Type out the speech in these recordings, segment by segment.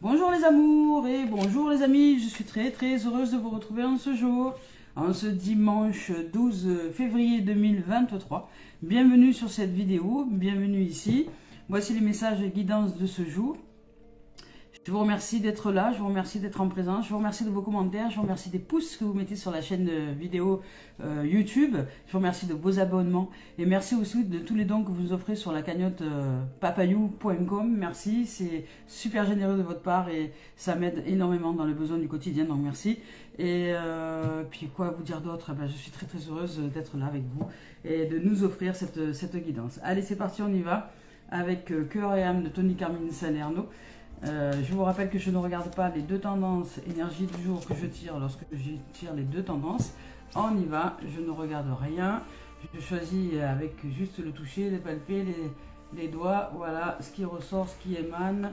Bonjour les amours et bonjour les amis, je suis très heureuse de vous retrouver en ce jour, en ce dimanche 12 février 2023. Bienvenue sur cette vidéo, bienvenue ici. Voici les messages et guidances de ce jour. Je vous remercie d'être là, je vous remercie d'être en présence, je vous remercie de vos commentaires, je vous remercie des pouces que vous mettez sur la chaîne vidéo YouTube, je vous remercie de vos abonnements et merci aussi de tous les dons que vous nous offrez sur la cagnotte papayou.com. Merci, c'est super généreux de votre part et ça m'aide énormément dans les besoins du quotidien, donc merci. Et puis quoi vous dire d'autre, je suis très heureuse d'être là avec vous et de nous offrir cette guidance. Allez, c'est parti, on y va avec Cœur et âme de Tony Carmine Salerno. Je vous rappelle que je ne regarde pas les deux tendances énergie du jour que je tire lorsque je tire les deux tendances. On y va, je ne regarde rien. Je choisis avec juste le toucher, les palper, les doigts. Voilà ce qui ressort, ce qui émane.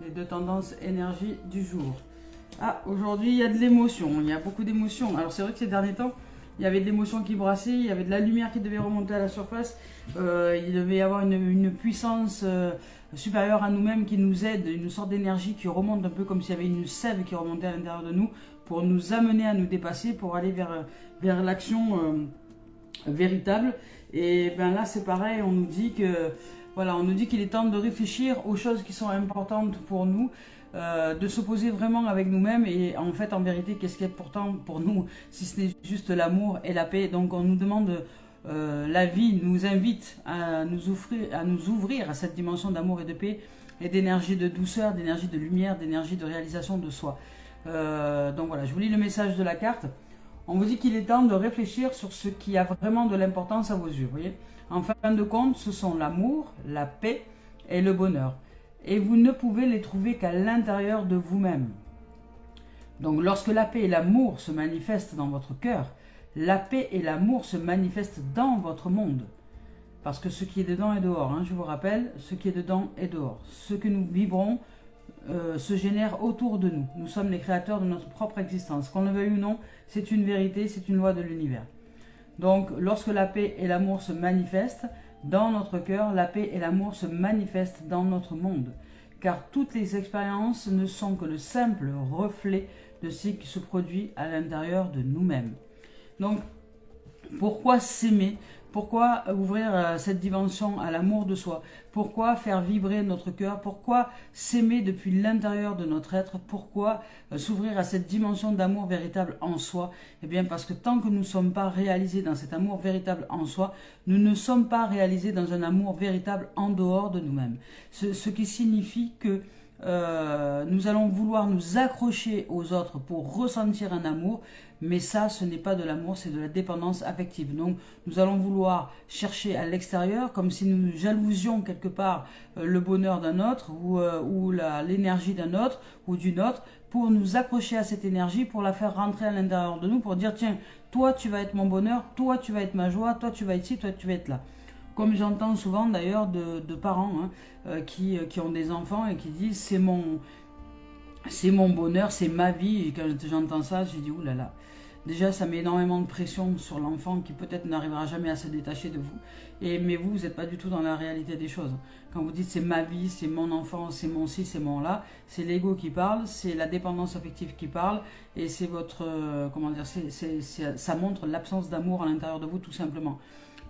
Les deux tendances énergie du jour. Ah, aujourd'hui il y a de l'émotion, il y a beaucoup d'émotions. Alors c'est vrai que ces derniers temps, il y avait de l'émotion qui brassait, il y avait de la lumière qui devait remonter à la surface. Il devait y avoir une puissance supérieure à nous-mêmes qui nous aide, une sorte d'énergie qui remonte un peu comme s'il y avait une sève qui remontait à l'intérieur de nous pour nous amener à nous dépasser, pour aller vers l'action véritable. Et bien là c'est pareil, on nous dit que voilà, on nous dit qu'il est temps de réfléchir aux choses qui sont importantes pour nous. De s'opposer vraiment avec nous-mêmes et en fait en vérité qu'est-ce qui est important pour nous si ce n'est juste l'amour et la paix. Donc on nous demande, la vie nous invite à nous ouvrir à cette dimension d'amour et de paix et d'énergie de douceur, d'énergie de lumière, d'énergie de réalisation de soi. Donc voilà, je vous lis le message de la carte. On vous dit qu'il est temps de réfléchir sur ce qui a vraiment de l'importance à vos yeux. Vous voyez, en fin de compte, ce sont l'amour, la paix et le bonheur. Et vous ne pouvez les trouver qu'à l'intérieur de vous-même. Donc lorsque la paix et l'amour se manifestent dans votre cœur, la paix et l'amour se manifestent dans votre monde. Parce que ce qui est dedans est dehors, hein, je vous rappelle, ce qui est dedans est dehors. Ce que nous vibrons se génère autour de nous. Nous sommes les créateurs de notre propre existence. Qu'on le veuille ou non, c'est une vérité, c'est une loi de l'univers. Donc lorsque la paix et l'amour se manifestent, dans notre cœur, la paix et l'amour se manifestent dans notre monde. Car toutes les expériences ne sont que le simple reflet de ce qui se produit à l'intérieur de nous-mêmes. Donc, pourquoi s'aimer? Pourquoi ouvrir cette dimension à l'amour de soi? Pourquoi faire vibrer notre cœur? Pourquoi s'aimer depuis l'intérieur de notre être? Pourquoi s'ouvrir à cette dimension d'amour véritable en soi? Eh bien parce que tant que nous ne sommes pas réalisés dans cet amour véritable en soi, nous ne sommes pas réalisés dans un amour véritable en dehors de nous-mêmes. Ce qui signifie que nous allons vouloir nous accrocher aux autres pour ressentir un amour, mais ça, ce n'est pas de l'amour, c'est de la dépendance affective. Donc, nous allons vouloir chercher à l'extérieur, comme si nous jalousions quelque part le bonheur d'un autre ou l'énergie d'un autre ou d'une autre, pour nous accrocher à cette énergie, pour la faire rentrer à l'intérieur de nous, pour dire, tiens, toi, tu vas être mon bonheur, toi, tu vas être ma joie, toi, tu vas être ici, toi, tu vas être là. Comme j'entends souvent d'ailleurs de parents qui ont des enfants et qui disent c'est mon bonheur, c'est ma vie. Et quand j'entends ça, j'ai dit oulala. Déjà, ça met énormément de pression sur l'enfant qui peut-être n'arrivera jamais à se détacher de vous. Mais vous n'êtes pas du tout dans la réalité des choses. Quand vous dites c'est ma vie, c'est mon enfant, c'est mon ci, c'est mon là, c'est l'ego qui parle, c'est la dépendance affective qui parle et c'est votre, comment dire, ça montre l'absence d'amour à l'intérieur de vous tout simplement.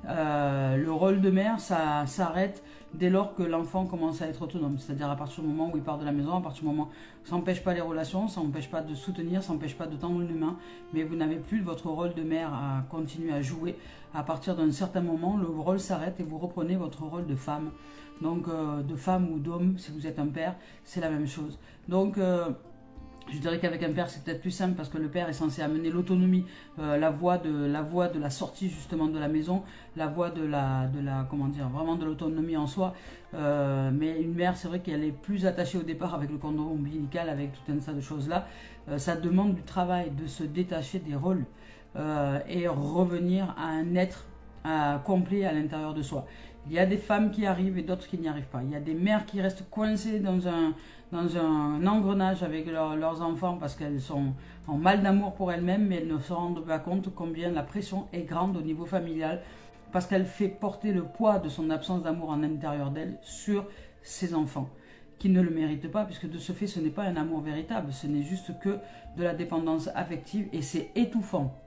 Le rôle de mère, ça s'arrête dès lors que l'enfant commence à être autonome, c'est-à-dire à partir du moment où il part de la maison, à partir du moment où ça n'empêche pas les relations, ça n'empêche pas de soutenir, ça n'empêche pas de tendre une main, mais vous n'avez plus votre rôle de mère à continuer à jouer. À partir d'un certain moment, le rôle s'arrête et vous reprenez votre rôle de femme. Donc de femme ou d'homme, si vous êtes un père, c'est la même chose. Donc je dirais qu'avec un père, c'est peut-être plus simple parce que le père est censé amener l'autonomie, la voie de la sortie justement de la maison, la voie de la comment dire, vraiment de l'autonomie en soi. Mais une mère, c'est vrai qu'elle est plus attachée au départ avec le cordon ombilical, avec tout un tas de choses là. Ça demande du travail de se détacher des rôles et revenir à un être complet à l'intérieur de soi. Il y a des femmes qui arrivent et d'autres qui n'y arrivent pas. Il y a des mères qui restent coincées dans un engrenage avec leurs enfants parce qu'elles sont en mal d'amour pour elles-mêmes, mais elles ne se rendent pas compte combien la pression est grande au niveau familial parce qu'elle fait porter le poids de son absence d'amour en l'intérieur d'elle sur ses enfants. qui ne le méritent pas, puisque de ce fait, ce n'est pas un amour véritable, ce n'est juste que de la dépendance affective, et c'est étouffant,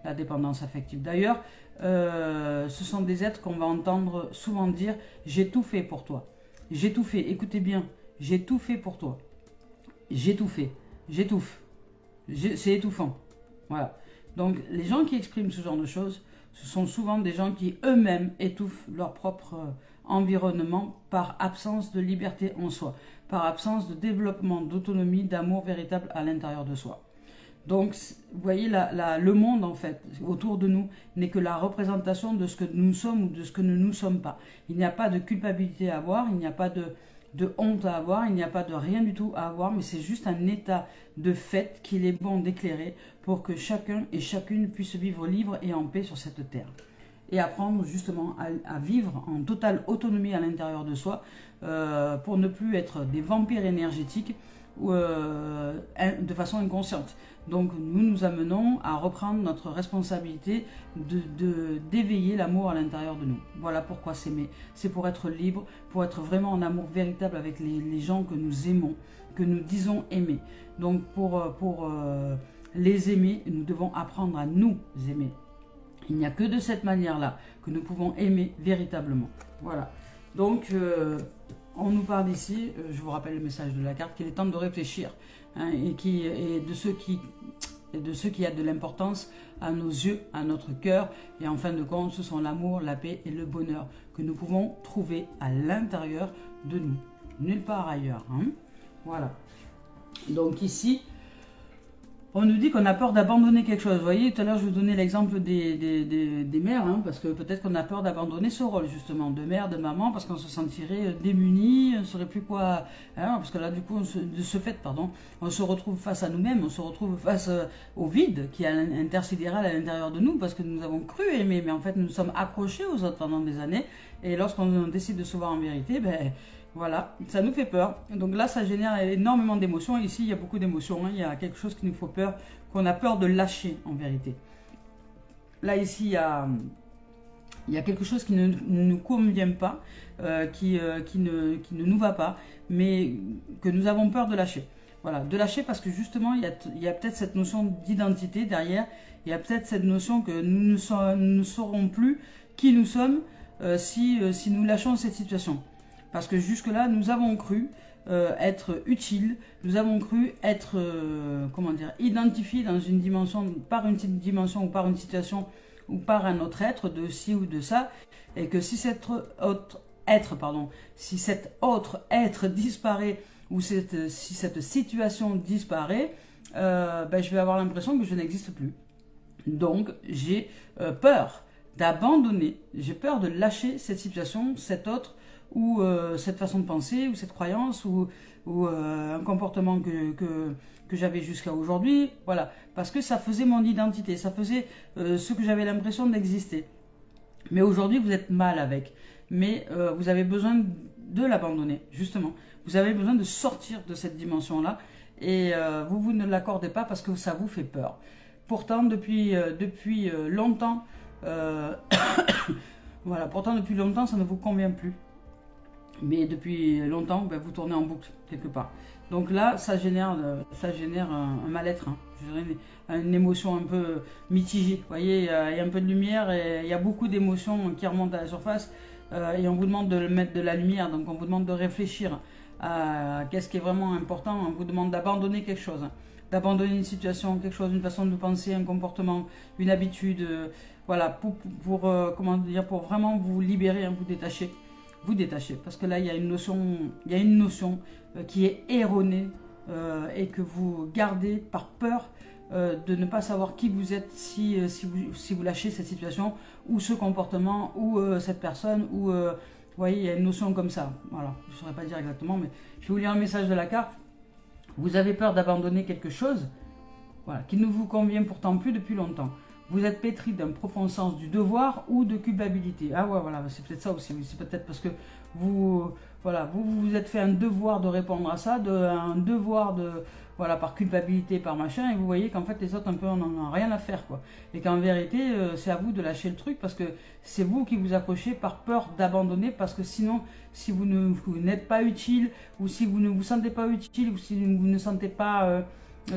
la dépendance affective. D'ailleurs, ce sont des êtres qu'on va entendre souvent dire « j'ai tout fait pour toi ». J'ai tout fait, écoutez bien, j'ai tout fait pour toi. J'ai tout fait, j'étouffe. C'est étouffant. Voilà. Donc, les gens qui expriment ce genre de choses, ce sont souvent des gens qui eux-mêmes étouffent leur propre environnement par absence de liberté en soi, par absence de développement, d'autonomie, d'amour véritable à l'intérieur de soi. Donc, vous voyez, le monde, en fait, autour de nous, n'est que la représentation de ce que nous sommes ou de ce que nous ne sommes pas. Il n'y a pas de culpabilité à avoir, il n'y a pas de honte à avoir, il n'y a pas de rien du tout à avoir, mais c'est juste un état de fait qu'il est bon d'éclairer pour que chacun et chacune puisse vivre libre et en paix sur cette terre. Et apprendre justement à vivre en totale autonomie à l'intérieur de soi pour ne plus être des vampires énergétiques ou de façon inconsciente. Donc nous nous amenons à reprendre notre responsabilité d'éveiller l'amour à l'intérieur de nous. Voilà pourquoi s'aimer. C'est pour être libre, pour être vraiment en amour véritable avec les gens que nous aimons, que nous disons aimer. Donc pour les aimer, nous devons apprendre à nous aimer. Il n'y a que de cette manière-là que nous pouvons aimer véritablement. Voilà. Donc, on nous parle ici, je vous rappelle le message de la carte, qu'il est temps de réfléchir hein, et de ce qui a de l'importance à nos yeux, à notre cœur. Et en fin de compte, ce sont l'amour, la paix et le bonheur que nous pouvons trouver à l'intérieur de nous. Nulle part ailleurs. Hein. Voilà. Donc ici, on nous dit qu'on a peur d'abandonner quelque chose. Vous voyez, tout à l'heure, je vous donnais l'exemple des mères, hein, parce que peut-être qu'on a peur d'abandonner ce rôle, justement, de mère, de maman, parce qu'on se sentirait démuni, on ne saurait plus quoi... Hein, parce que là, du coup, de ce fait, pardon, on se retrouve face à nous-mêmes, on se retrouve face au vide qui est intersidéral à l'intérieur de nous, parce que nous avons cru aimer, mais en fait, nous sommes accrochés aux autres pendant des années, et lorsqu'on décide de se voir en vérité, ben... Voilà, ça nous fait peur. Donc là, ça génère énormément d'émotions. Ici, il y a beaucoup d'émotions. Hein. Il y a quelque chose qui nous fait peur, qu'on a peur de lâcher en vérité. Là, ici, il y a quelque chose qui ne nous convient pas, qui ne nous va pas, mais que nous avons peur de lâcher. Voilà, de lâcher parce que justement, il y a peut-être cette notion d'identité derrière. Il y a peut-être cette notion que nous ne saurons plus qui nous sommes si nous lâchons cette situation. Parce que jusque-là, nous avons cru être utiles, nous avons cru être, comment dire, identifiés dans une dimension, par une dimension ou par une situation ou par un autre être de ci ou de ça, et que si cet autre être disparaît ou si cette situation disparaît, ben, je vais avoir l'impression que je n'existe plus. Donc, j'ai peur d'abandonner, j'ai peur de lâcher cette situation, cet autre, ou cette façon de penser, ou cette croyance, ou un comportement que j'avais jusqu'à aujourd'hui, voilà, parce que ça faisait mon identité, ça faisait ce que j'avais l'impression d'exister. Mais aujourd'hui, vous êtes mal avec, mais vous avez besoin de l'abandonner, justement. Vous avez besoin de sortir de cette dimension-là, et vous ne l'accordez pas parce que ça vous fait peur. Pourtant, depuis longtemps, voilà, pourtant depuis longtemps, ça ne vous convient plus. Mais depuis longtemps, ben, vous tournez en boucle quelque part. Donc là, ça génère un mal-être, hein. Je dirais une émotion un peu mitigée. Vous voyez, il y a un peu de lumière et il y a beaucoup d'émotions qui remontent à la surface. Et on vous demande de mettre de la lumière, donc on vous demande de réfléchir à qu'est-ce qui est vraiment important. On vous demande d'abandonner quelque chose, hein. D'abandonner une situation, quelque chose, une façon de penser, un comportement, une habitude. Voilà, pour vraiment vous libérer, hein, vous détacher. Vous détachez, parce que là il y a une notion qui est erronée et que vous gardez par peur de ne pas savoir qui vous êtes si vous lâchez cette situation ou ce comportement ou cette personne ou vous voyez, il y a une notion comme ça. Voilà, je ne saurais pas dire exactement, mais je vais vous lire un message de la carte. Vous avez peur d'abandonner quelque chose, voilà, qui ne vous convient pourtant plus depuis longtemps. vous êtes pétri d'un profond sens du devoir ou de culpabilité. Ah ouais, voilà, c'est peut-être ça aussi. C'est peut-être parce que vous, voilà, vous êtes fait un devoir de répondre à ça, un devoir de, voilà, par culpabilité, par machin, et vous voyez qu'en fait les autres un peu en ont rien à faire, quoi. Et qu'en vérité, c'est à vous de lâcher le truc parce que c'est vous qui vous accrochez par peur d'abandonner, parce que sinon, si vous n'êtes pas utile, ou si vous ne vous sentez pas utile, ou si vous ne sentez pas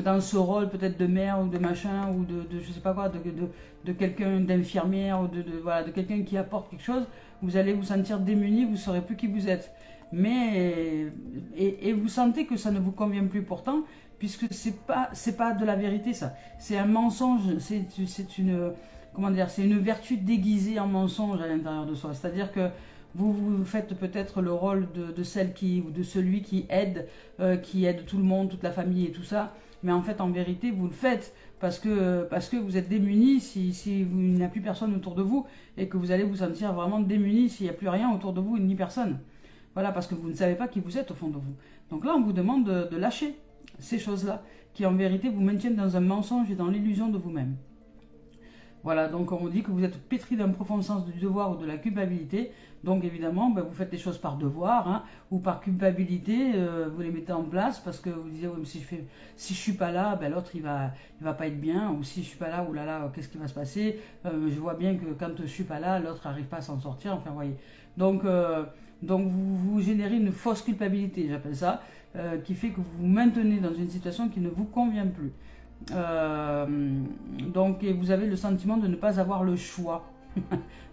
dans ce rôle peut-être de mère ou de machin, ou de je sais pas quoi, de quelqu'un, d'infirmière, ou voilà, de quelqu'un qui apporte quelque chose, vous allez vous sentir démuni, vous ne saurez plus qui vous êtes. Mais, et vous sentez que ça ne vous convient plus pourtant, puisque c'est pas de la vérité, ça. C'est un mensonge, c'est une, comment dire, c'est une vertu déguisée en mensonge à l'intérieur de soi. C'est-à-dire que vous faites peut-être le rôle de celle qui, ou de celui qui aide tout le monde, toute la famille et tout ça. Mais en fait, en vérité, vous le faites parce que vous êtes démuni si il n'y a plus personne autour de vous, et que vous allez vous sentir vraiment démuni s'il n'y a plus rien autour de vous, ni personne. Voilà, parce que vous ne savez pas qui vous êtes au fond de vous. Donc là, on vous demande de lâcher ces choses-là, qui en vérité vous maintiennent dans un mensonge et dans l'illusion de vous-même. Voilà, donc on vous dit que vous êtes pétri d'un profond sens du devoir ou de la culpabilité. Donc évidemment, ben, vous faites les choses par devoir, hein, ou par culpabilité, vous les mettez en place parce que vous disiez, oui, si je suis pas là, ben, l'autre il va pas être bien, ou si je suis pas là, oh là là, qu'est-ce qui va se passer, je vois bien que quand je suis pas là, l'autre n'arrive pas à s'en sortir, enfin vous voyez. Donc vous générez une fausse culpabilité, j'appelle ça, qui fait que vous vous maintenez dans une situation qui ne vous convient plus. Donc et vous avez le sentiment de ne pas avoir le choix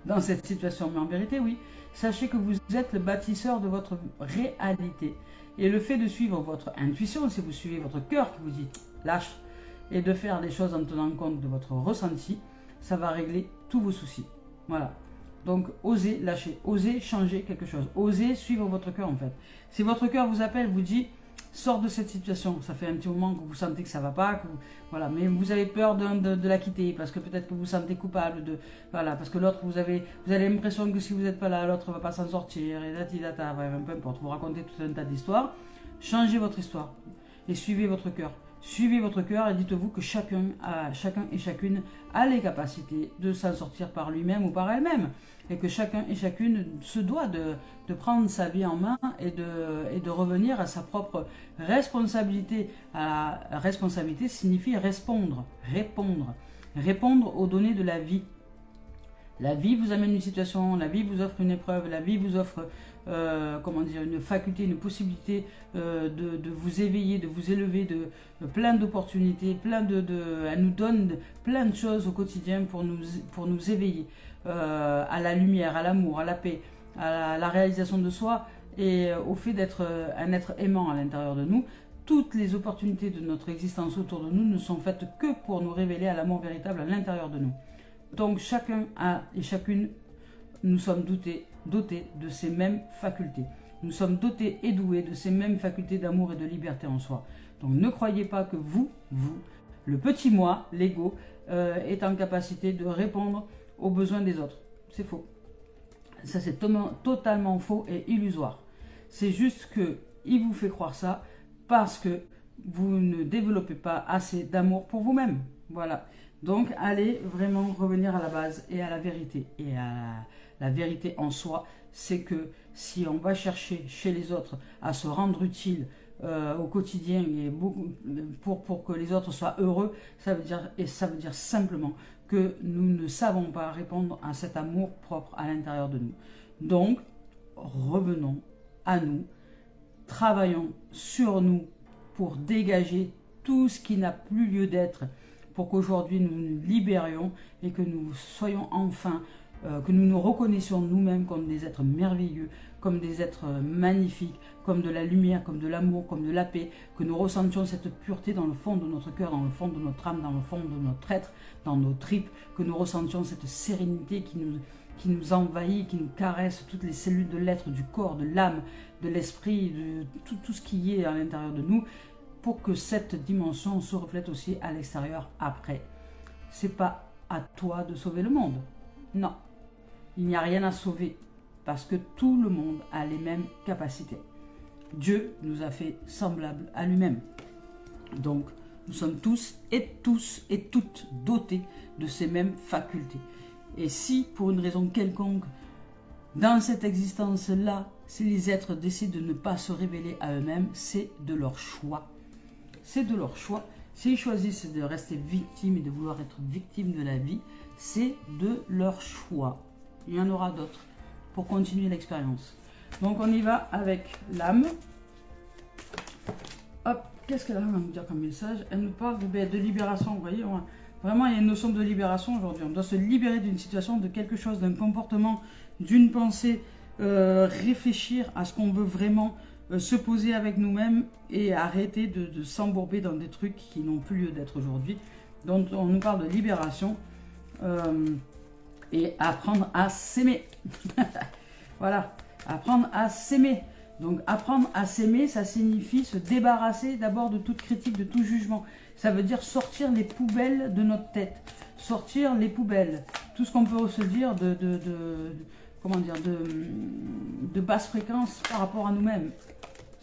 dans cette situation. Mais en vérité, oui, sachez que vous êtes le bâtisseur de votre réalité. Et le fait de suivre votre intuition, si vous suivez votre cœur qui vous dit lâche, et de faire des choses en tenant compte de votre ressenti, ça va régler tous vos soucis. Voilà. Donc, osez lâcher, osez changer quelque chose, osez suivre votre cœur en fait. Si votre cœur vous appelle, vous dit, sors de cette situation, ça fait un petit moment que vous sentez que ça ne va pas, voilà, mais vous avez peur de la quitter, parce que peut-être que vous vous sentez coupable, voilà, parce que l'autre, vous avez l'impression que si vous n'êtes pas là, l'autre ne va pas s'en sortir, et data, peu importe, vous racontez tout un tas d'histoires. Changez votre histoire et suivez votre cœur. Suivez votre cœur et dites-vous que chacun et chacune a les capacités de s'en sortir par lui-même ou par elle-même. Et que chacun et chacune se doit de prendre sa vie en main et de revenir à sa propre responsabilité. Responsabilité signifie répondre. Répondre aux données de la vie. La vie vous amène une situation, la vie vous offre une épreuve, la vie vous offre une faculté, une possibilité de vous éveiller, de vous élever, plein d'opportunités, elle nous donne plein de choses au quotidien pour nous éveiller à la lumière, à l'amour, à la paix, à la réalisation de soi et au fait d'être un être aimant à l'intérieur de nous. Toutes les opportunités de notre existence autour de nous ne sont faites que pour nous révéler à l'amour véritable à l'intérieur de nous. Donc chacun et chacune, nous sommes dotés de ces mêmes facultés. Nous sommes dotés et doués de ces mêmes facultés d'amour et de liberté en soi. Donc ne croyez pas que vous, le petit moi, l'ego, est en capacité de répondre aux besoins des autres. C'est faux. Ça c'est totalement faux et illusoire. C'est juste qu'il vous fait croire ça parce que vous ne développez pas assez d'amour pour vous-même. Voilà. Donc, allez vraiment revenir à la base et à la vérité. Et à la vérité en soi, c'est que si on va chercher chez les autres à se rendre utile au quotidien et pour que les autres soient heureux, ça veut dire simplement que nous ne savons pas répondre à cet amour propre à l'intérieur de nous. Donc, revenons à nous, travaillons sur nous pour dégager tout ce qui n'a plus lieu d'être, pour qu'aujourd'hui nous nous libérions et que nous soyons enfin, que nous nous reconnaissions nous-mêmes comme des êtres merveilleux, comme des êtres magnifiques, comme de la lumière, comme de l'amour, comme de la paix, que nous ressentions cette pureté dans le fond de notre cœur, dans le fond de notre âme, dans le fond de notre être, dans nos tripes, que nous ressentions cette sérénité qui nous envahit, qui nous caresse toutes les cellules de l'être, du corps, de l'âme, de l'esprit, de tout ce qui est à l'intérieur de nous, pour que cette dimension se reflète aussi à l'extérieur après. C'est pas à toi de sauver le monde. Non, il n'y a rien à sauver parce que tout le monde a les mêmes capacités. Dieu nous a fait semblables à lui-même. Donc, Nous sommes tous et toutes dotés de ces mêmes facultés. Et si, pour une raison quelconque, dans cette existence-là, si les êtres décident de ne pas se révéler à eux-mêmes, c'est de leur choix. C'est de leur choix. S'ils choisissent de rester victimes et de vouloir être victimes de la vie, c'est de leur choix. Il y en aura d'autres pour continuer l'expérience. Donc on y va avec l'âme. Hop, qu'est-ce qu'elle a à nous dire comme message? Elle nous parle de libération, vous voyez, vraiment il y a une notion de libération aujourd'hui. On doit se libérer d'une situation, de quelque chose, d'un comportement, d'une pensée, réfléchir à ce qu'on veut vraiment, se poser avec nous-mêmes et arrêter de s'embourber dans des trucs qui n'ont plus lieu d'être aujourd'hui. Donc on nous parle de libération et apprendre à s'aimer. Voilà, apprendre à s'aimer. Donc apprendre à s'aimer, ça signifie se débarrasser d'abord de toute critique, de tout jugement. Ça veut dire sortir les poubelles de notre tête, sortir les poubelles, tout ce qu'on peut se dire comment dire, de basse fréquence par rapport à nous-mêmes.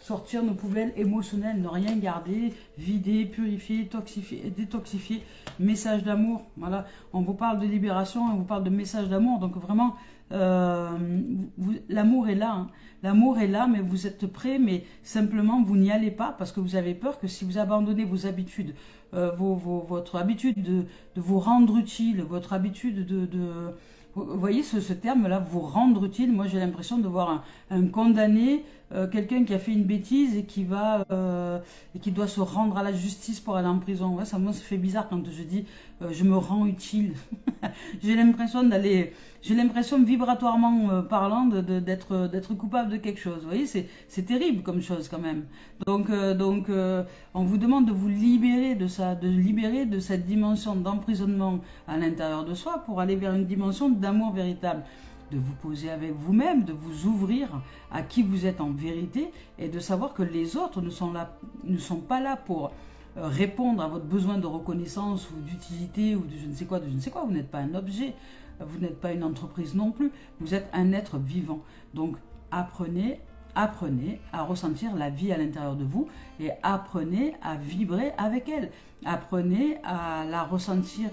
Sortir nos poubelles émotionnelles, ne rien garder, vider, purifier, toxifier, détoxifier. Message d'amour, voilà. On vous parle de libération, on vous parle de message d'amour. Donc vraiment, l'amour est là. Hein. L'amour est là, mais vous êtes prêts, mais simplement vous n'y allez pas parce que vous avez peur que si vous abandonnez vos habitudes, votre habitude de vous rendre utile, votre habitude vous voyez ce terme-là, vous rendre utile. Moi, j'ai l'impression de voir un condamné, quelqu'un qui a fait une bêtise et qui doit se rendre à la justice pour aller en prison. Ouais, ça fait bizarre quand je dis je me rends utile. J'ai l'impression vibratoirement parlant d'être coupable de quelque chose. Vous voyez, c'est terrible comme chose quand même. Donc, on vous demande de vous libérer de ça, de libérer de cette dimension d'emprisonnement à l'intérieur de soi pour aller vers une dimension d'amour véritable. De vous poser avec vous-même, de vous ouvrir à qui vous êtes en vérité et de savoir que les autres ne sont pas là pour répondre à votre besoin de reconnaissance ou d'utilité ou de je ne sais quoi, Vous n'êtes pas un objet, vous n'êtes pas une entreprise non plus, vous êtes un être vivant. Donc apprenez à ressentir la vie à l'intérieur de vous et apprenez à vibrer avec elle. Apprenez à la ressentir,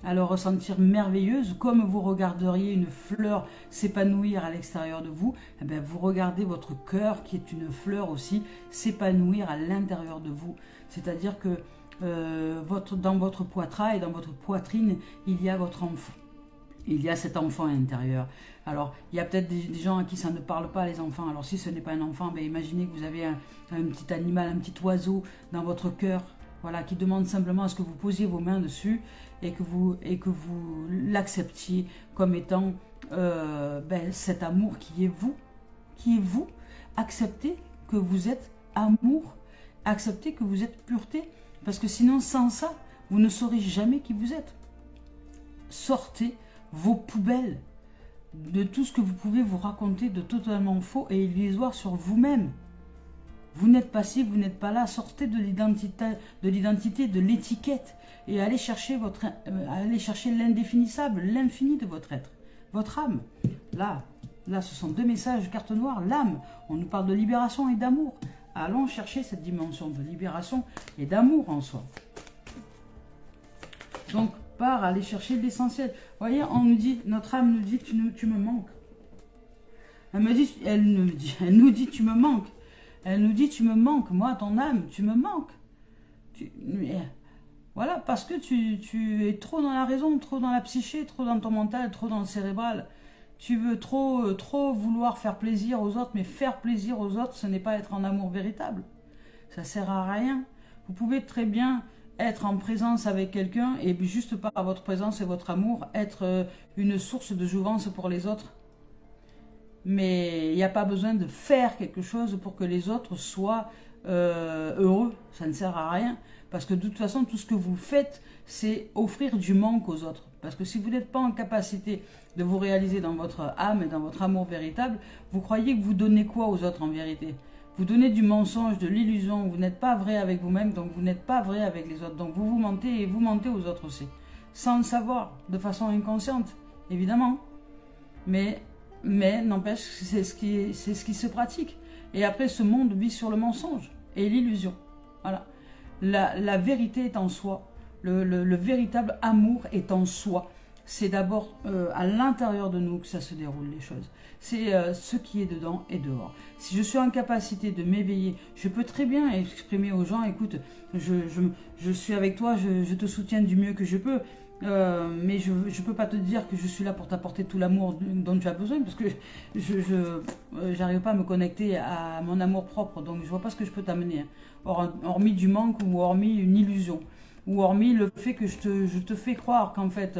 à le ressentir merveilleuse, comme vous regarderiez une fleur s'épanouir à l'extérieur de vous, eh bien vous regardez votre cœur qui est une fleur aussi s'épanouir à l'intérieur de vous. C'est-à-dire que dans votre poitrail, dans votre poitrine, il y a votre enfant. Il y a cet enfant intérieur. Alors, il y a peut-être des gens à qui ça ne parle pas, les enfants. Alors, si ce n'est pas un enfant, ben, imaginez que vous avez un petit animal, un petit oiseau dans votre cœur, voilà, qui demande simplement à ce que vous posiez vos mains dessus et que vous l'acceptiez comme étant cet amour qui est vous. Acceptez que vous êtes amour, acceptez que vous êtes pureté, parce que sinon, sans ça, vous ne saurez jamais qui vous êtes. Sortez vos poubelles de tout ce que vous pouvez vous raconter de totalement faux et illusoire sur vous-même. Vous n'êtes pas ci, vous n'êtes pas là. Sortez de l'identité, de l'étiquette et allez chercher l'indéfinissable, l'infini de votre être, votre âme. Là, ce sont deux messages, carte noire, l'âme. On nous parle de libération et d'amour. Allons chercher cette dimension de libération et d'amour en soi. Donc, par aller chercher l'essentiel. Vous voyez, notre âme nous dit, tu me manques. Elle nous dit, tu me manques. Elle nous dit, tu me manques. Moi, ton âme, tu me manques. Voilà, parce que tu es trop dans la raison, trop dans la psyché, trop dans ton mental, trop dans le cérébral. Tu veux trop vouloir faire plaisir aux autres, mais faire plaisir aux autres, ce n'est pas être en amour véritable. Ça sert à rien. Vous pouvez très bien être en présence avec quelqu'un et juste par votre présence et votre amour, être une source de jouvence pour les autres. Mais il n'y a pas besoin de faire quelque chose pour que les autres soient heureux. Ça ne sert à rien. Parce que de toute façon, tout ce que vous faites, c'est offrir du manque aux autres. Parce que si vous n'êtes pas en capacité de vous réaliser dans votre âme et dans votre amour véritable, vous croyez que vous donnez quoi aux autres en vérité? Vous donnez du mensonge, de l'illusion, vous n'êtes pas vrai avec vous-même, donc vous n'êtes pas vrai avec les autres. Donc vous vous mentez et vous mentez aux autres aussi. Sans le savoir, de façon inconsciente, évidemment. Mais n'empêche, c'est ce qui se pratique. Et après, ce monde vit sur le mensonge et l'illusion. Voilà. la vérité est en soi. Le véritable amour est en soi. C'est d'abord à l'intérieur de nous que ça se déroule les choses. C'est ce qui est dedans et dehors. Si je suis en capacité de m'éveiller, je peux très bien exprimer aux gens, écoute, je suis avec toi, je te soutiens du mieux que je peux. Mais je ne peux pas te dire que je suis là pour t'apporter tout l'amour dont tu as besoin, parce que je n'arrive pas à me connecter à mon amour propre, donc je vois pas ce que je peux t'amener, hein. Hormis du manque, ou hormis une illusion, ou hormis le fait que je te fais croire qu'en fait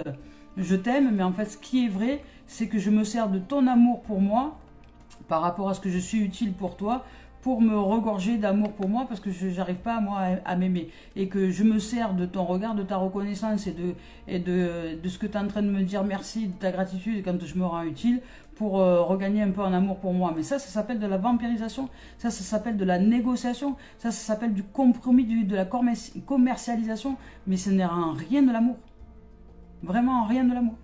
je t'aime, mais en fait ce qui est vrai, c'est que je me sers de ton amour pour moi, par rapport à ce que je suis utile pour toi, pour me regorger d'amour pour moi, parce que je n'arrive pas moi à m'aimer, et que je me sers de ton regard, de ta reconnaissance et de ce que tu es en train de me dire merci, de ta gratitude quand je me rends utile, pour regagner un peu en amour pour moi. Mais ça s'appelle de la vampirisation, ça s'appelle de la négociation, ça s'appelle du compromis, de la commercialisation, mais ce n'est en rien de l'amour. Vraiment en rien de l'amour.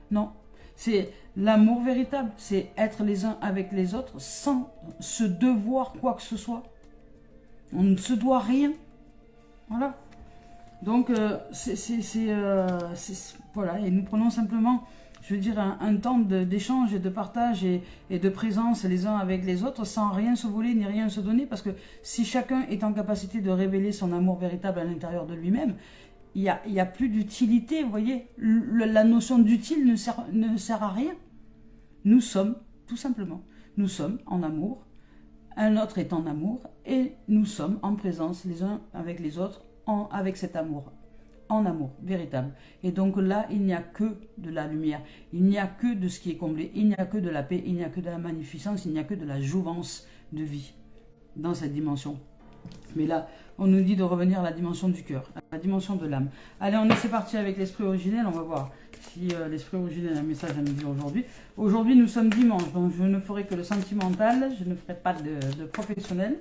Non. C'est l'amour véritable, c'est être les uns avec les autres sans se devoir quoi que ce soit. On ne se doit rien. Voilà. Donc, voilà, et nous prenons simplement, je veux dire, un temps d'échange et de partage et de présence les uns avec les autres sans rien se voler ni rien se donner, parce que si chacun est en capacité de révéler son amour véritable à l'intérieur de lui-même, il y a plus d'utilité, vous voyez. La notion d'utile ne sert à rien. Nous sommes, tout simplement, nous sommes en amour, un autre est en amour, et nous sommes en présence les uns avec les autres, avec cet amour, en amour véritable. Et donc là, il n'y a que de la lumière, il n'y a que de ce qui est comblé, il n'y a que de la paix, il n'y a que de la magnificence, il n'y a que de la jouvence de vie dans cette dimension. Mais là, on nous dit de revenir à la dimension du cœur, à la dimension de l'âme. Allez, c'est parti avec l'esprit originel. On va voir si l'esprit originel a un message à nous dire aujourd'hui. Aujourd'hui, nous sommes dimanche, donc je ne ferai que le sentimental. Je ne ferai pas de professionnel.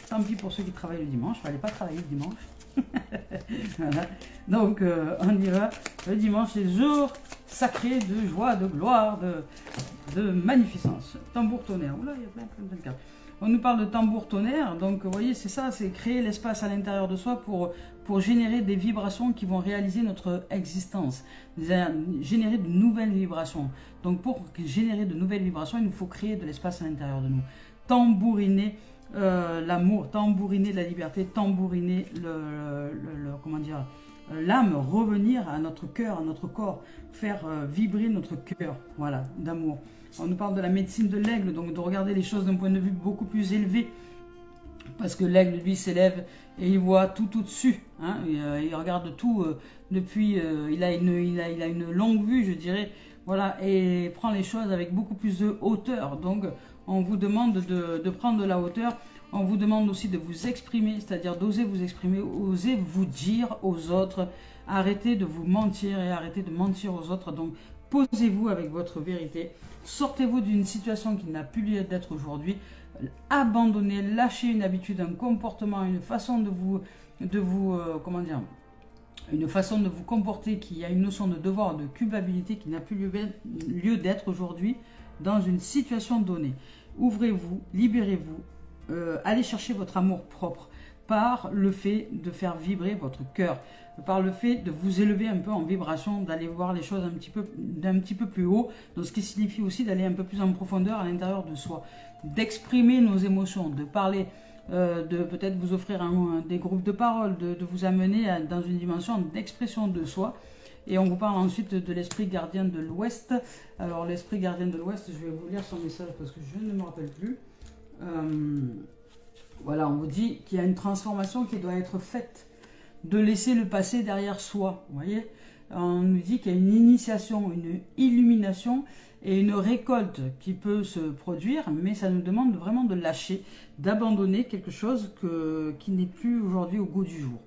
Tant pis pour ceux qui travaillent le dimanche. Il ne fallait pas travailler le dimanche. Voilà. Donc, on y va. Le dimanche, c'est jour sacré de joie, de gloire, de magnificence. Tambour tonnerre. Oula, il y a plein de cartes. On nous parle de tambour tonnerre, donc vous voyez, c'est ça, c'est créer l'espace à l'intérieur de soi pour générer des vibrations qui vont réaliser notre existence, générer de nouvelles vibrations. Donc pour générer de nouvelles vibrations, il nous faut créer de l'espace à l'intérieur de nous. Tambouriner l'amour, tambouriner la liberté, tambouriner comment dire, l'âme, revenir à notre cœur, à notre corps, faire vibrer notre cœur, voilà, d'amour. On nous parle de la médecine de l'aigle, donc de regarder les choses d'un point de vue beaucoup plus élevé. Parce que l'aigle, lui, s'élève et il voit tout au-dessus. Hein, il regarde tout depuis... il a une longue vue, je dirais. Voilà, et prend les choses avec beaucoup plus de hauteur. Donc, on vous demande de prendre de la hauteur. On vous demande aussi de vous exprimer, c'est-à-dire d'oser vous exprimer, oser vous dire aux autres. Arrêtez de vous mentir et arrêtez de mentir aux autres. Donc, posez-vous avec votre vérité. Sortez-vous d'une situation qui n'a plus lieu d'être aujourd'hui. Abandonnez, lâchez une habitude, un comportement, une façon de vous comment dire, une façon de vous comporter qui a une notion de devoir, de culpabilité qui n'a plus lieu d'être aujourd'hui dans une situation donnée. Ouvrez-vous, libérez-vous, allez chercher votre amour propre par le fait de faire vibrer votre cœur, par le fait de vous élever un peu en vibration, d'aller voir les choses d'un petit peu plus haut, donc ce qui signifie aussi d'aller un peu plus en profondeur à l'intérieur de soi, d'exprimer nos émotions, de parler, de peut-être vous offrir des groupes de parole, de vous amener dans une dimension d'expression de soi. Et on vous parle ensuite de l'esprit gardien de l'Ouest. Alors l'esprit gardien de l'Ouest, je vais vous lire son message parce que je ne me rappelle plus. Voilà, on vous dit qu'il y a une transformation qui doit être faite, de laisser le passé derrière soi. Vous voyez, on nous dit qu'il y a une initiation, une illumination et une récolte qui peut se produire, mais ça nous demande vraiment de lâcher, d'abandonner quelque chose qui n'est plus aujourd'hui au goût du jour,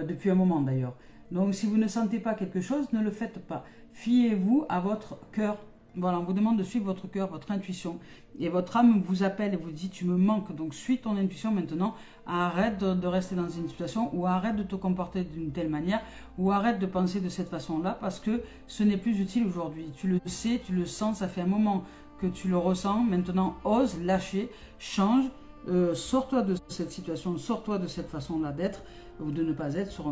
depuis un moment d'ailleurs. Donc si vous ne sentez pas quelque chose, ne le faites pas. Fiez-vous à votre cœur. Voilà, on vous demande de suivre votre cœur, votre intuition. Et votre âme vous appelle et vous dit, tu me manques. Donc suis ton intuition maintenant. Arrête de rester dans une situation, ou arrête de te comporter d'une telle manière, ou arrête de penser de cette façon-là, parce que ce n'est plus utile aujourd'hui. Tu le sais, tu le sens, ça fait un moment que tu le ressens. Maintenant, ose, lâcher, change, sors-toi de cette situation, sors-toi de cette façon-là d'être ou de ne pas être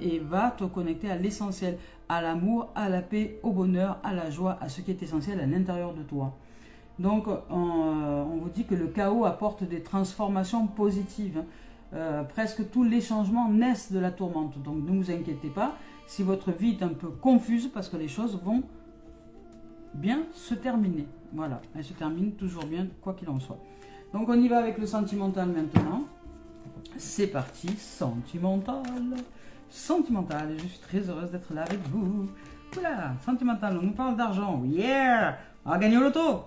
et va te connecter à l'essentiel, à l'amour, à la paix, au bonheur, à la joie, à ce qui est essentiel à l'intérieur de toi. Donc, on vous dit que le chaos apporte des transformations positives. Presque tous les changements naissent de la tourmente. Donc, ne vous inquiétez pas si votre vie est un peu confuse parce que les choses vont bien se terminer. Voilà, elles se terminent toujours bien, quoi qu'il en soit. Donc, on y va avec le sentimental maintenant. C'est parti, sentimental. Sentimental, je suis très heureuse d'être là avec vous. Voilà, sentimental, on nous parle d'argent. Yeah, on va gagner au loto.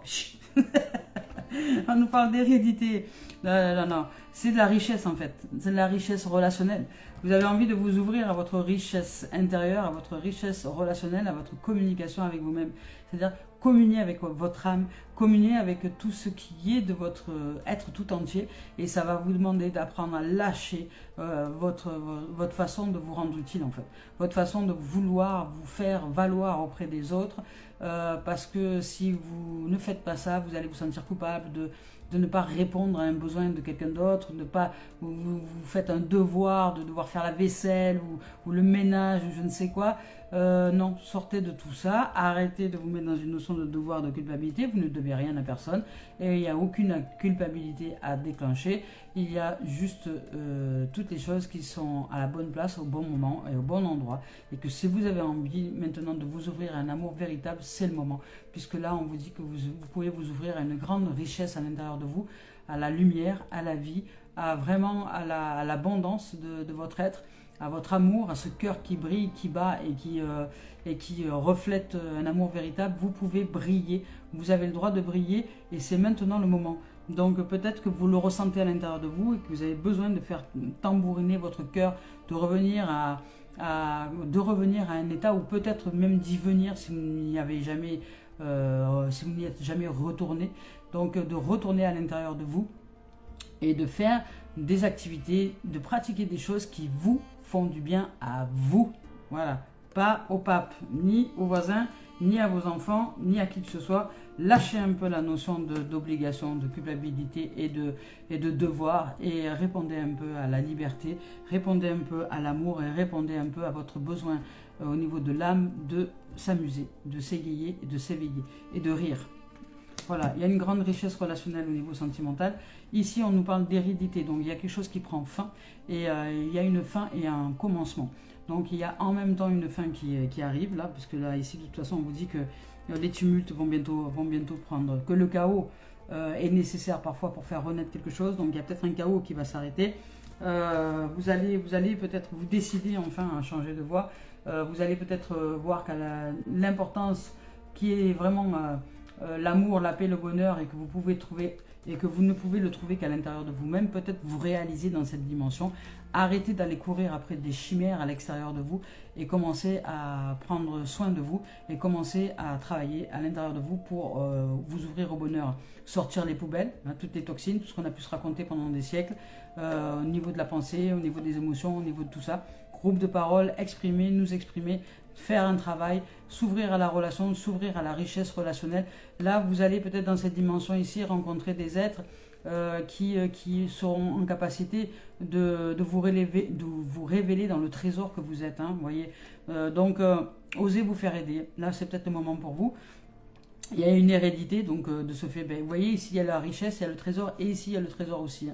On nous parle d'hérédité. Non. C'est de la richesse en fait. C'est de la richesse relationnelle. Vous avez envie de vous ouvrir à votre richesse intérieure, à votre richesse relationnelle, à votre communication avec vous-même. C'est-à-dire communier avec votre âme, communier avec tout ce qui est de votre être tout entier. Et ça va vous demander d'apprendre à lâcher votre façon de vous rendre utile en fait. Votre façon de vouloir vous faire valoir auprès des autres. Parce que si vous ne faites pas ça, vous allez vous sentir coupable de ne pas répondre à un besoin de quelqu'un d'autre, de pas vous faites un devoir de devoir faire la vaisselle ou le ménage ou je ne sais quoi. Non, sortez de tout ça, arrêtez de vous mettre dans une notion de devoir, de culpabilité, vous ne devez rien à personne et il n'y a aucune culpabilité à déclencher, il y a juste toutes les choses qui sont à la bonne place, au bon moment et au bon endroit et que si vous avez envie maintenant de vous ouvrir à un amour véritable, c'est le moment, puisque là on vous dit que vous pouvez vous ouvrir à une grande richesse à l'intérieur de vous, à la lumière, à la vie, à vraiment à l'abondance de votre être, à votre amour, à ce cœur qui brille, qui bat et qui reflète un amour véritable. Vous pouvez briller, vous avez le droit de briller et c'est maintenant le moment. Donc peut-être que vous le ressentez à l'intérieur de vous et que vous avez besoin de faire tambouriner votre cœur, de revenir à un état ou peut-être même d'y venir si vous n'y avez jamais, si vous n'y êtes jamais retourné. Donc de retourner à l'intérieur de vous et de faire des activités, de pratiquer des choses qui vous font du bien à vous. Voilà, pas au pape, ni aux voisins, ni à vos enfants, ni à qui que ce soit. Lâchez un peu la notion d'obligation, de culpabilité et de devoir et répondez un peu à la liberté, répondez un peu à l'amour et répondez un peu à votre besoin au niveau de l'âme de s'amuser, de s'égayer, de s'éveiller et de rire. Voilà, il y a une grande richesse relationnelle au niveau sentimental. Ici, on nous parle d'hérédité, donc il y a quelque chose qui prend fin, et il y a une fin et un commencement. Donc il y a en même temps une fin qui arrive, là, parce que là, ici, de toute façon, on vous dit que les tumultes vont bientôt prendre, que le chaos est nécessaire parfois pour faire renaître quelque chose, donc il y a peut-être un chaos qui va s'arrêter. Vous allez peut-être vous décider enfin à changer de voie. Vous allez peut-être voir qu'à l'importance qui est vraiment... l'amour, la paix, le bonheur et que vous pouvez trouver et que vous ne pouvez le trouver qu'à l'intérieur de vous-même, peut-être vous réaliser dans cette dimension. Arrêtez d'aller courir après des chimères à l'extérieur de vous et commencez à prendre soin de vous et commencez à travailler à l'intérieur de vous pour vous ouvrir au bonheur. Sortir les poubelles, hein, toutes les toxines, tout ce qu'on a pu se raconter pendant des siècles, au niveau de la pensée, au niveau des émotions, au niveau de tout ça. Groupe de parole, exprimer, nous exprimer, faire un travail, s'ouvrir à la relation, s'ouvrir à la richesse relationnelle. Là, vous allez peut-être dans cette dimension ici rencontrer des êtres qui seront en capacité de vous révéler dans le trésor que vous êtes. Hein, vous voyez. Donc, osez vous faire aider. Là, c'est peut-être le moment pour vous. Il y a une hérédité, donc de ce fait, vous voyez, ici il y a la richesse, il y a le trésor, et ici il y a le trésor aussi.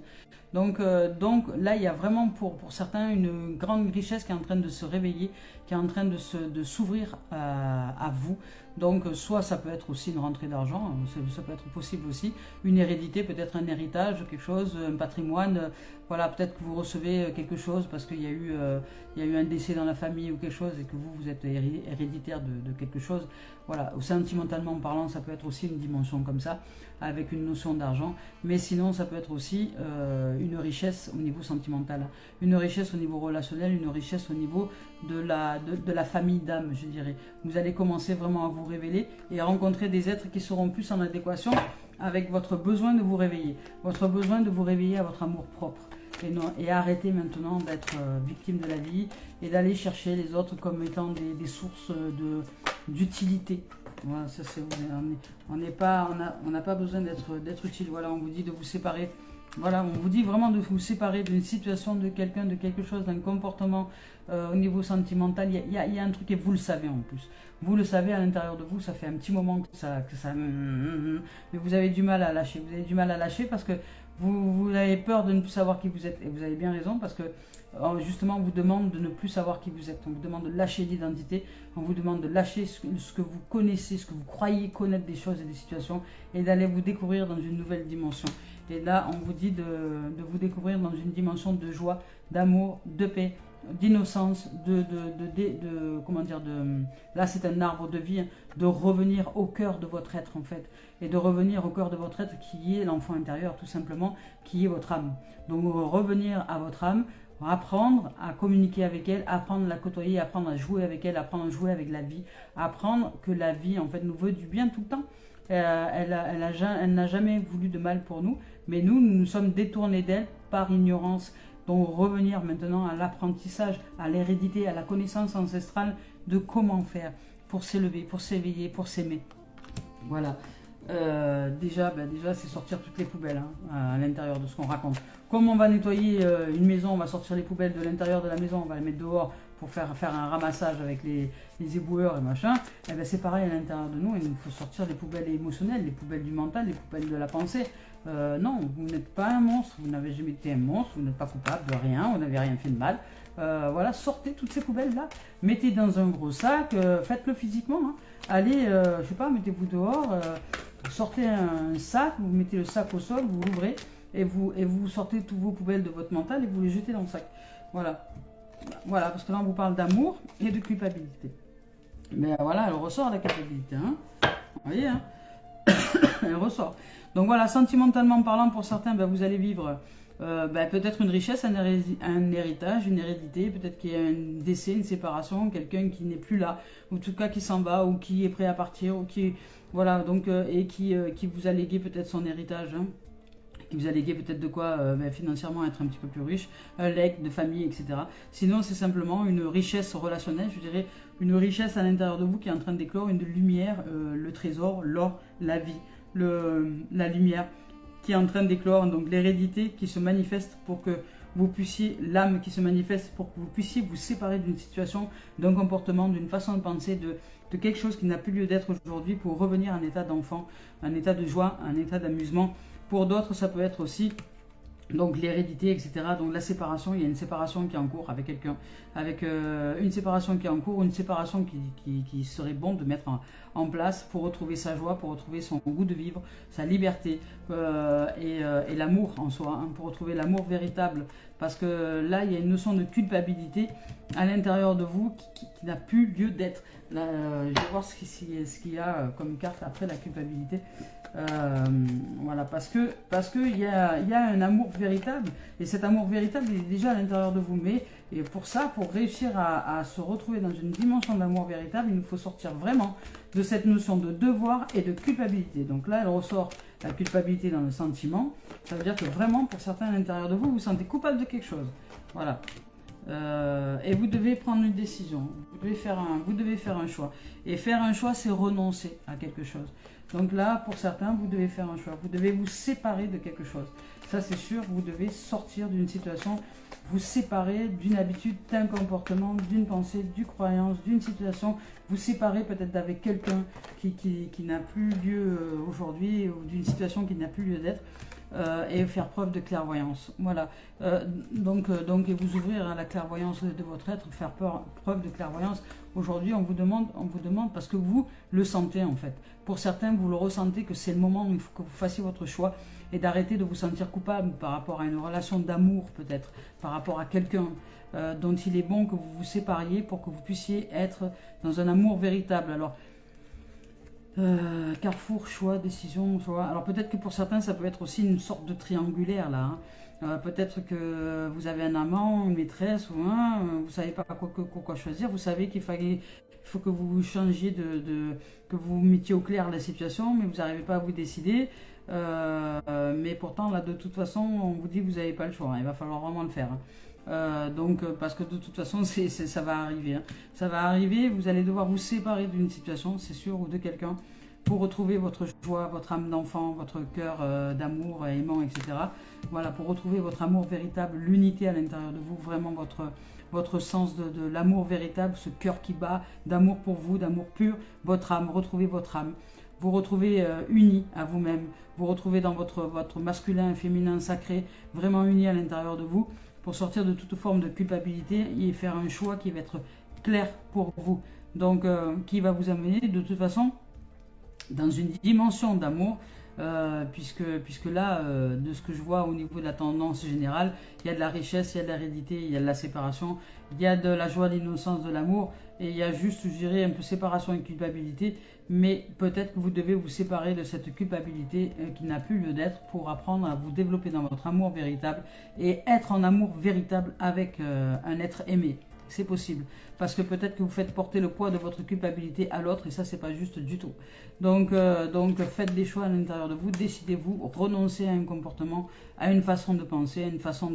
Donc là, il y a vraiment pour certains une grande richesse qui est en train de se réveiller, qui est en train de s'ouvrir à vous. Donc soit ça peut être aussi une rentrée d'argent, ça peut être possible aussi, une hérédité, peut-être un héritage, quelque chose, un patrimoine, voilà, peut-être que vous recevez quelque chose parce qu'il y a eu un décès dans la famille ou quelque chose et que vous êtes héréditaire de quelque chose. Voilà, sentimentalement parlant, ça peut être aussi une dimension comme ça, avec une notion d'argent, mais sinon ça peut être aussi une richesse au niveau sentimental, une richesse au niveau relationnel, une richesse au niveau de la famille d'âme, je dirais. Vous allez commencer vraiment à vous révéler et à rencontrer des êtres qui seront plus en adéquation avec votre besoin de vous réveiller, votre besoin de vous réveiller à votre amour propre. Et arrêter maintenant d'être victime de la vie et d'aller chercher les autres comme étant des sources d'utilité. Voilà, ça c'est on n'a pas besoin d'être utile. Voilà, on vous dit de vous séparer Voilà, on vous dit vraiment de vous séparer d'une situation, de quelqu'un, de quelque chose, d'un comportement au niveau sentimental. Il y a un truc et vous le savez en plus. Vous le savez à l'intérieur de vous, ça fait un petit moment que ça mais vous avez du mal à lâcher. Vous avez du mal à lâcher parce que vous avez peur de ne plus savoir qui vous êtes. Et vous avez bien raison parce que justement, on vous demande de ne plus savoir qui vous êtes. On vous demande de lâcher l'identité. On vous demande de lâcher ce que vous connaissez, ce que vous croyez connaître des choses et des situations et d'aller vous découvrir dans une nouvelle dimension. Et là, on vous dit de vous découvrir dans une dimension de joie, d'amour, de paix, d'innocence, comment dire, là c'est un arbre de vie, de revenir au cœur de votre être en fait, et de revenir au cœur de votre être qui est l'enfant intérieur tout simplement, qui est votre âme. Donc revenir à votre âme, apprendre à communiquer avec elle, apprendre à la côtoyer, apprendre à jouer avec elle, apprendre à jouer avec la vie, apprendre que la vie en fait nous veut du bien tout le temps. Elle n'a jamais voulu de mal pour nous, mais nous sommes détournés d'elle par ignorance. Donc revenir maintenant à l'apprentissage, à l'hérédité, à la connaissance ancestrale de comment faire pour s'élever, pour s'éveiller, pour s'aimer. Voilà. Déjà c'est sortir toutes les poubelles à l'intérieur de ce qu'on raconte. Comme on va nettoyer une maison, on va sortir les poubelles de l'intérieur de la maison, on va les mettre dehors pour faire un ramassage avec les éboueurs et machin. Et ben c'est pareil à l'intérieur de nous, il nous faut sortir les poubelles émotionnelles, les poubelles du mental, les poubelles de la pensée. Non, vous n'êtes pas un monstre, vous n'avez jamais été un monstre, vous n'êtes pas coupable de rien, vous n'avez rien fait de mal. Voilà, sortez toutes ces poubelles-là, mettez dans un gros sac, faites-le physiquement. Allez, je sais pas, mettez-vous dehors, sortez un sac, vous mettez le sac au sol, vous l'ouvrez et vous sortez tous vos poubelles de votre mental et vous les jetez dans le sac. Voilà. Voilà, parce que là on vous parle d'amour et de culpabilité. Mais voilà, elle ressort la culpabilité. Vous voyez, elle ressort. Donc voilà, sentimentalement parlant, pour certains, vous allez vivre peut-être une richesse, un héritage, une hérédité, peut-être qu'il y a un décès, une séparation, quelqu'un qui n'est plus là, ou en tout cas qui s'en va, ou qui est prêt à partir, ou qui, voilà, donc, et qui vous a légué peut-être son héritage, qui vous a légué peut-être de quoi financièrement être un petit peu plus riche, un legs de famille, etc. Sinon, c'est simplement une richesse relationnelle, je dirais, une richesse à l'intérieur de vous qui est en train d'éclore, une lumière, le trésor, l'or, la vie, la lumière qui est en train d'éclore, donc l'hérédité qui se manifeste pour que vous puissiez, l'âme qui se manifeste pour que vous puissiez vous séparer d'une situation, d'un comportement, d'une façon de penser, de quelque chose qui n'a plus lieu d'être aujourd'hui pour revenir à un état d'enfant, un état de joie, un état d'amusement. Pour d'autres, ça peut être aussi donc l'hérédité, etc. Donc la séparation, il y a une séparation qui est en cours avec quelqu'un, avec une séparation qui est en cours, une séparation qui serait bon de mettre en place pour retrouver sa joie, pour retrouver son goût de vivre, sa liberté et l'amour en soi, pour retrouver l'amour véritable. Parce que là, il y a une notion de culpabilité à l'intérieur de vous qui n'a plus lieu d'être. Je vais voir ce qu'il y a comme carte après la culpabilité. Voilà, parce que il y a un amour véritable et cet amour véritable il est déjà à l'intérieur de vous, mais et pour ça, pour réussir à se retrouver dans une dimension d'amour véritable, il nous faut sortir vraiment de cette notion de devoir et de culpabilité. Donc là, elle ressort la culpabilité dans le sentiment. Ça veut dire que vraiment, pour certains à l'intérieur de vous, vous vous sentez coupable de quelque chose. Voilà. Et vous devez prendre une décision. Vous devez faire un choix. Et faire un choix, c'est renoncer à quelque chose. Donc là, pour certains, vous devez faire un choix. Vous devez vous séparer de quelque chose. Ça, c'est sûr, vous devez sortir d'une situation, vous séparer d'une habitude, d'un comportement, d'une pensée, d'une croyance, d'une situation. Vous séparer peut-être d'avec quelqu'un qui n'a plus lieu aujourd'hui ou d'une situation qui n'a plus lieu d'être. Et faire preuve de clairvoyance. Voilà. Donc et vous ouvrir à la clairvoyance de votre être, faire preuve de clairvoyance. Aujourd'hui, on vous demande parce que vous le sentez en fait. Pour certains, vous le ressentez que c'est le moment où il faut que vous fassiez votre choix et d'arrêter de vous sentir coupable par rapport à une relation d'amour peut-être, par rapport à quelqu'un dont il est bon que vous vous sépariez pour que vous puissiez être dans un amour véritable. Alors, carrefour, choix, décision, choix. Alors peut-être que pour certains, ça peut être aussi une sorte de triangulaire là. Peut-être que vous avez un amant, une maîtresse ou vous ne savez pas quoi choisir. Vous savez qu'il faut que vous changiez que vous mettiez au clair la situation, mais vous n'arrivez pas à vous décider. Mais pourtant, là, de toute façon, on vous dit que vous n'avez pas le choix. Il va falloir vraiment le faire. Parce que de toute façon, ça va arriver. Ça va arriver, vous allez devoir vous séparer d'une situation, c'est sûr, ou de quelqu'un. pour retrouver votre joie, votre âme d'enfant, votre cœur d'amour aimant, etc. Voilà, pour retrouver votre amour véritable, l'unité à l'intérieur de vous, vraiment votre sens de l'amour véritable, ce cœur qui bat, d'amour pour vous, d'amour pur, votre âme, retrouvez votre âme. Vous retrouvez unis à vous-même, vous retrouvez dans votre masculin et féminin sacré, vraiment unis à l'intérieur de vous, pour sortir de toute forme de culpabilité et faire un choix qui va être clair pour vous. Donc, qui va vous amener de toute façon dans une dimension d'amour, puisque là, de ce que je vois au niveau de la tendance générale, il y a de la richesse, il y a de l'hérédité, il y a de la séparation, il y a de la joie, de l'innocence, de l'amour, et il y a juste, je dirais, un peu séparation et culpabilité, mais peut-être que vous devez vous séparer de cette culpabilité qui n'a plus lieu d'être pour apprendre à vous développer dans votre amour véritable et être en amour véritable avec un être aimé. C'est possible, parce que peut-être que vous faites porter le poids de votre culpabilité à l'autre, et ça, c'est pas juste du tout. Donc faites des choix à l'intérieur de vous, décidez-vous, renoncez à un comportement, à une façon de penser, à une façon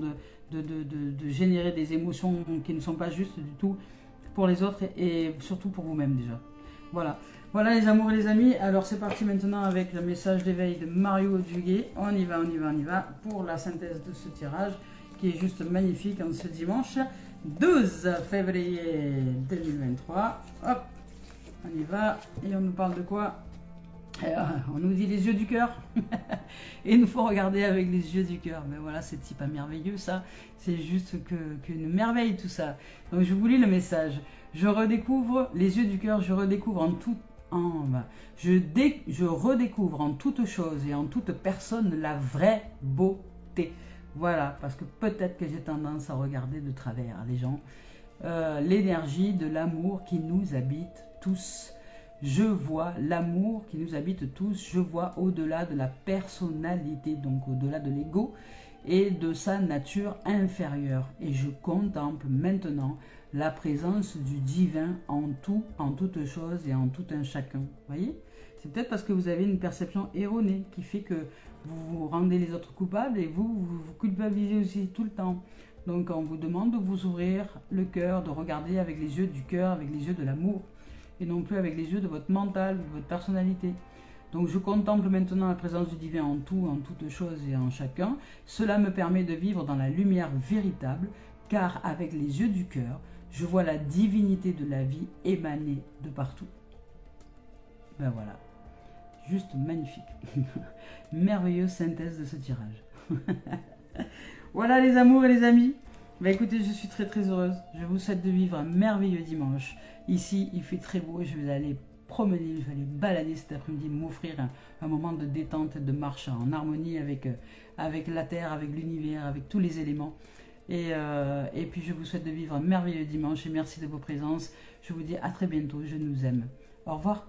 de générer des émotions qui ne sont pas justes du tout pour les autres, et surtout pour vous-même déjà. Voilà. Voilà les amours et les amis, alors c'est parti maintenant avec le message d'éveil de Mario Duguay. On y va, on y va, on y va, pour la synthèse de ce tirage, qui est juste magnifique en ce dimanche 12 février 2023. Hop, on y va. Et on nous parle de quoi? On nous dit les yeux du cœur. Et il nous faut regarder avec les yeux du cœur. Mais voilà, c'est pas merveilleux ça. C'est juste qu'une merveille tout ça. Donc je vous lis le message. Je redécouvre les yeux du cœur. Je redécouvre je redécouvre en toute chose et en toute personne la vraie beauté. Voilà, parce que peut-être que j'ai tendance à regarder de travers les gens. L'énergie de l'amour qui nous habite tous. Je vois l'amour qui nous habite tous. Je vois au-delà de la personnalité, donc au-delà de l'ego et de sa nature inférieure. Et je contemple maintenant la présence du divin en tout, en toute chose et en tout un chacun. Vous voyez? C'est peut-être parce que vous avez une perception erronée qui fait que vous rendez les autres coupables et vous culpabilisez aussi tout le temps. Donc on vous demande de vous ouvrir le cœur, de regarder avec les yeux du cœur, avec les yeux de l'amour, et non plus avec les yeux de votre mental, de votre personnalité. Donc je contemple maintenant la présence du divin en tout, en toute chose et en chacun. Cela me permet de vivre dans la lumière véritable, car avec les yeux du cœur, je vois la divinité de la vie émaner de partout. Ben voilà. Juste magnifique. Merveilleuse synthèse de ce tirage. Voilà les amours et les amis. Bah écoutez, je suis très très heureuse. Je vous souhaite de vivre un merveilleux dimanche. Ici, il fait très beau. Je vais aller promener, je vais aller balader cet après-midi, m'offrir un moment de détente et de marche en harmonie avec la terre, avec l'univers, avec tous les éléments. Et puis je vous souhaite de vivre un merveilleux dimanche et merci de vos présences. Je vous dis à très bientôt. Je nous aime. Au revoir.